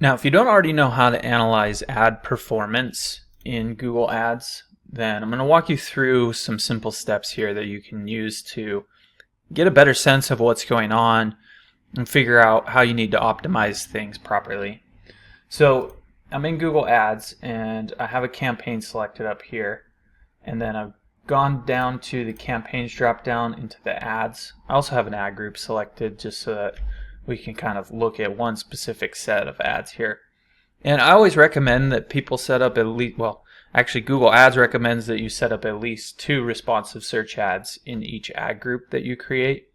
Now, if you don't already know how to analyze ad performance in Google Ads, then I'm going to walk you through some simple steps here that you can use to get a better sense of what's going on and figure out how you need to optimize things properly. So I'm in Google Ads and I have a campaign selected up here, and then I've gone down to the campaigns drop down into the ads. I also have an ad group selected just so that we can kind of look at one specific set of ads here. And I always recommend that people set up at least, well, actually Google Ads recommends that you set up at least 2 responsive search ads in each ad group that you create.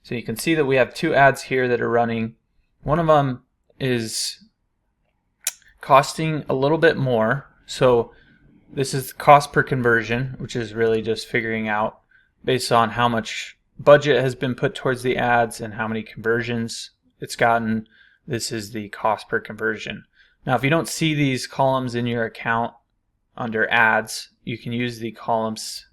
So you can see that we have 2 ads here that are running. One of them is costing a little bit more. So this is cost per conversion, which is really just figuring out based on how much budget has been put towards the ads and how many conversions it's gotten. This is the cost per conversion. Now, if you don't see these columns in your account under ads, you can use the columns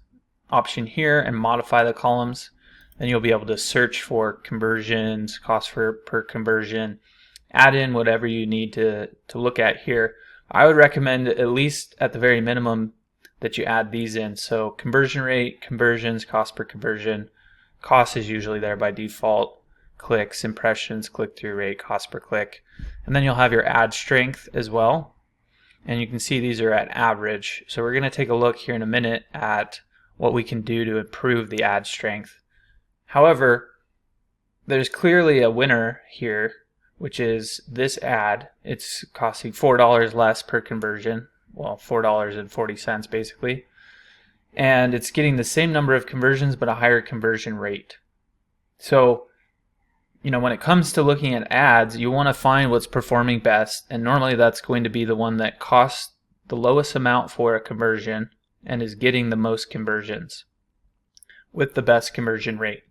option here and modify the columns. Then you'll be able to search for conversions, cost per conversion, add in whatever you need to look at here. I would recommend at least at the very minimum that you add these in. So conversion rate, conversions, cost per conversion. Cost is usually there by default. Clicks, impressions, click-through rate, cost per click. And then you'll have your ad strength as well. And you can see these are at average. So we're going to take a look here in a minute at what we can do to improve the ad strength. However, there's clearly a winner here, which is this ad. It's costing $4 less per conversion. Well, $4.40 basically. And it's getting the same number of conversions but a higher conversion rate. So, when it comes to looking at ads, you want to find what's performing best, and normally that's going to be the one that costs the lowest amount for a conversion and is getting the most conversions with the best conversion rate.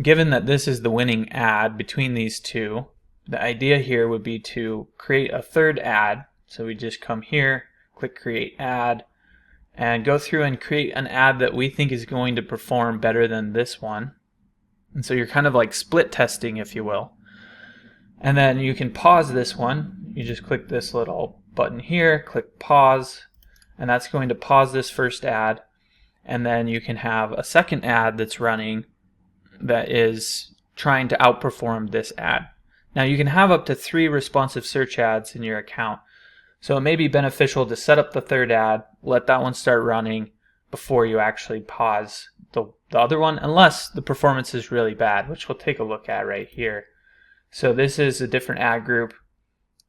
Given that this is the winning ad between these two, the idea here would be to create a third ad. So we just come here, click create ad, and go through and create an ad that we think is going to perform better than this one. And so you're kind of like split testing, if you will. And then you can pause this one. You just click this little button here, click pause, and that's going to pause this first ad. And then you can have a second ad that's running that is trying to outperform this ad. Now you can have up to 3 responsive search ads in your account. So it may be beneficial to set up the third ad, let that one start running before you actually pause the other one, unless the performance is really bad, which we'll take a look at right here. So this is a different ad group,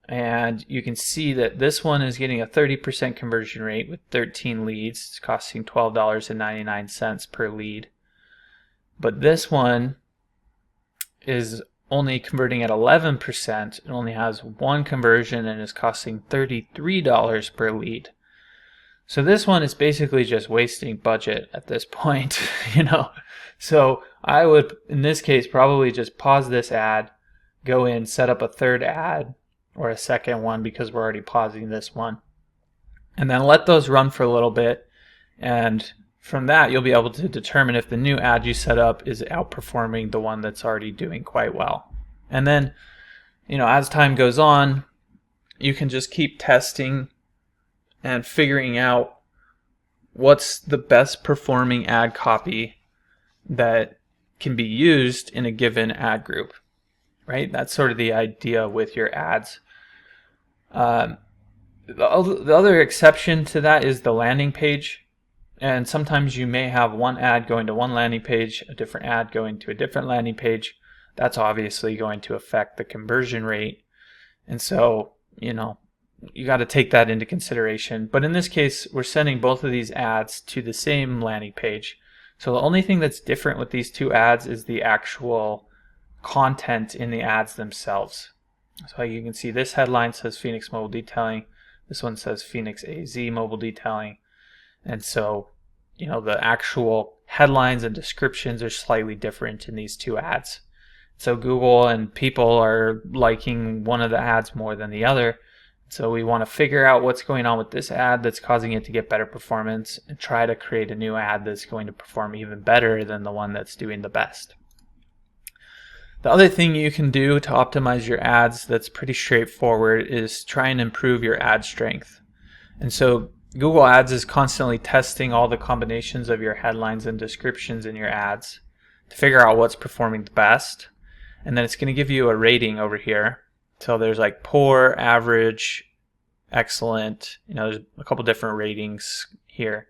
and you can see that this one is getting a 30% conversion rate with 13 leads. It's costing $12.99 per lead. But this one is only converting at 11%. It only has 1 conversion and is costing $33 per lead. So this one is basically just wasting budget at this point, So I would, in this case, probably just pause this ad, go in, set up a third ad or a second one because we're already pausing this one, and then let those run for a little bit. And from that, you'll be able to determine if the new ad you set up is outperforming the one that's already doing quite well. And then, as time goes on, you can just keep testing and figuring out what's the best performing ad copy that can be used in a given ad group, right? That's sort of the idea with your ads. The other exception to that is the landing page. And sometimes you may have one ad going to one landing page, a different ad going to a different landing page. That's obviously going to affect the conversion rate. And so, you got to take that into consideration. But in this case, we're sending both of these ads to the same landing page. So the only thing that's different with these 2 ads is the actual content in the ads themselves. So you can see this headline says Phoenix Mobile Detailing. This one says Phoenix AZ Mobile Detailing. And so, the actual headlines and descriptions are slightly different in these 2 ads. So Google and people are liking one of the ads more than the other. So we want to figure out what's going on with this ad that's causing it to get better performance and try to create a new ad that's going to perform even better than the one that's doing the best. The other thing you can do to optimize your ads that's pretty straightforward is try and improve your ad strength. And so Google Ads is constantly testing all the combinations of your headlines and descriptions in your ads to figure out what's performing the best. And then it's going to give you a rating over here. So there's like poor, average, excellent, there's a couple different ratings here.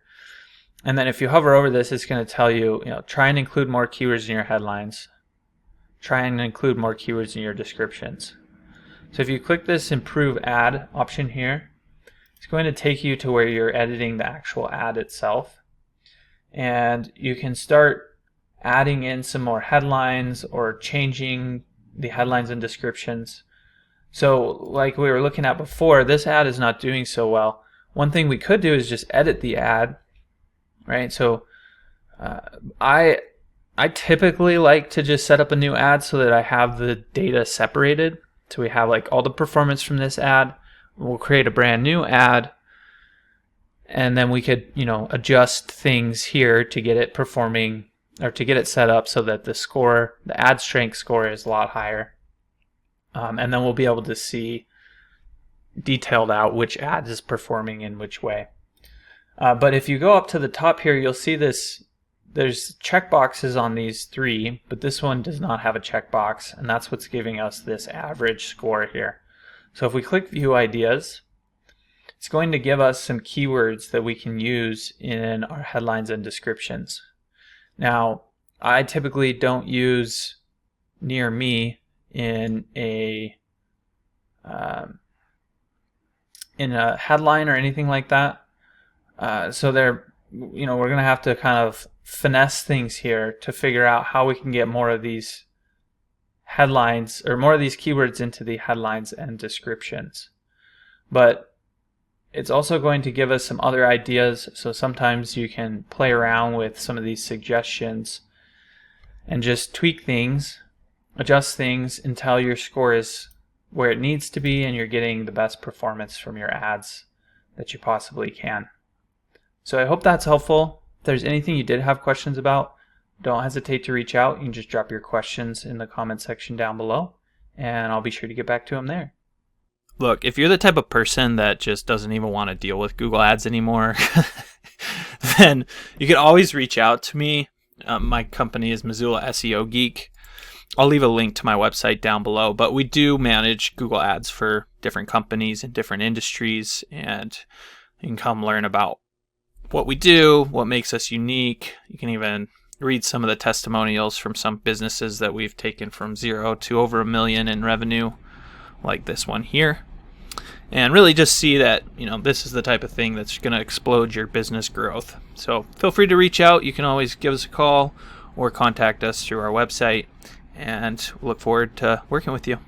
And then if you hover over this, it's going to tell you, try and include more keywords in your headlines. Try and include more keywords in your descriptions. So if you click this improve ad option here, it's going to take you to where you're editing the actual ad itself. And you can start adding in some more headlines or changing the headlines and descriptions. So like we were looking at before, this ad is not doing so well. One thing we could do is just edit the ad, right? So I typically like to just set up a new ad so that I have the data separated. So we have like all the performance from this ad. We'll create a brand new ad, and then we could, adjust things here to get it performing or to get it set up so that the ad strength score is a lot higher. And then we'll be able to see detailed out which ad is performing in which way. But if you go up to the top here, you'll see this. There's checkboxes on these three, but this one does not have a checkbox, and that's what's giving us this average score here. So if we click View Ideas, it's going to give us some keywords that we can use in our headlines and descriptions. Now, I typically don't use near me in a headline or anything like that. So we're going to have to kind of finesse things here to figure out how we can get more of these headlines or more of these keywords into the headlines and descriptions. But it's also going to give us some other ideas. So sometimes you can play around with some of these suggestions and just tweak things, adjust things until your score is where it needs to be and you're getting the best performance from your ads that you possibly can. So I hope that's helpful. If there's anything you did have questions about, don't hesitate to reach out. You can just drop your questions in the comment section down below, and I'll be sure to get back to them there. Look, if you're the type of person that just doesn't even want to deal with Google Ads anymore, then you can always reach out to me. My company is Missoula SEO Geek. I'll leave a link to my website down below, but we do manage Google Ads for different companies in different industries, and you can come learn about what we do, what makes us unique. You can even read some of the testimonials from some businesses that we've taken from 0 to over $1 million in revenue, like this one here. And really just see that, this is the type of thing that's going to explode your business growth. So feel free to reach out. You can always give us a call or contact us through our website, and look forward to working with you.